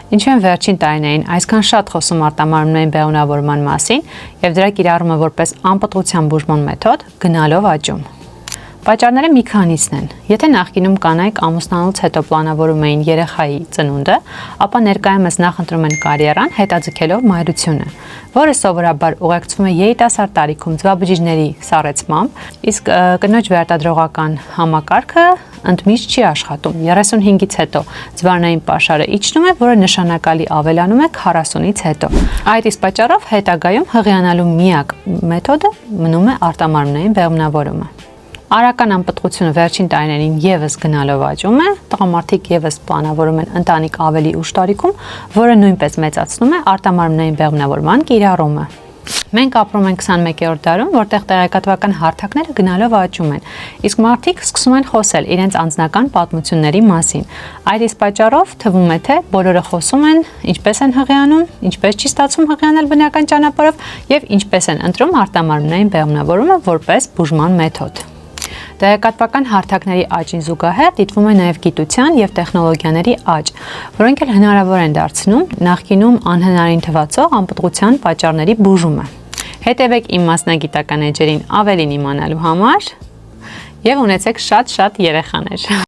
Ինչու են վերջին տարիներին այսքան շատ խոսում արտամարմնային բեղմնավորման մասին եւ դրա կիրառումը որպես անպտղության բուժման մեթոդ գնալով աճում։ Պատճառները մի քանիսն են։ Եթե նախկինում կանայք ամուսնանալուց հետո պլանավորում էին երեխայի ծնունդը, ապա ներկայումս նախընտրում են կարիերան հետաձգելով մայրությունը, որը սովորաբար ուղեկցվում է երիտասարդ տարիքում ձվաբջիջների սառեցմամբ, իսկ կնոջ վերարտադրողական համակարգը ընդմիշտ չի աշխատում։ 35-ից հետո ձվարնային պաշարը իջնում է, որը նշանակալի ավելանում է 40-ից հետո։ Այդ իսկ պատճառով հետագայում հղիանալու միակ մեթոդը մնում է արտամարմնային բեղմնավորումը։ Արական անպտղությունը վերջին տարիներին եւս գնալով աճում է, տղամարդիկ եւս պլանավորում են ընտանիք ավելի ուշ տարիքում, որը նույնպես մեծացնում է արտամարմնային բեղմնավորման կիրառումը։ Մենք ապրում ենք 21-րդ դարում, որտեղ տեղեկատվական հարթակները գնալով աճում են, իսկ մարդիկ սկսում են խոսել իրենց անձնական պատմությունների մասին։ Այդ իսկ պատճառով թվում է, թե բոլորը խոսում են, ինչպես են հղիանում, ինչպես չի ստացվում հղիանել բնական ճանապարհով եւ ինչպես են ընտրում արտամարմնային բեղմնավորումը որպես բուժման մեթոդ։ Տեղեկատվական հարթակների աճին զուգահեռ դիտվում է նաև գիտության եւ տեխնոլոգիաների աճ, որոնք էլ հնարավոր են դարձնում նախկինում անհնարին թվացող անպտղության պատճառների բուժումը։ Հետևեք իմ մասնագիտական էջերին ավելին իմանալու համար եւ ունեցեք շատ երեխաներ։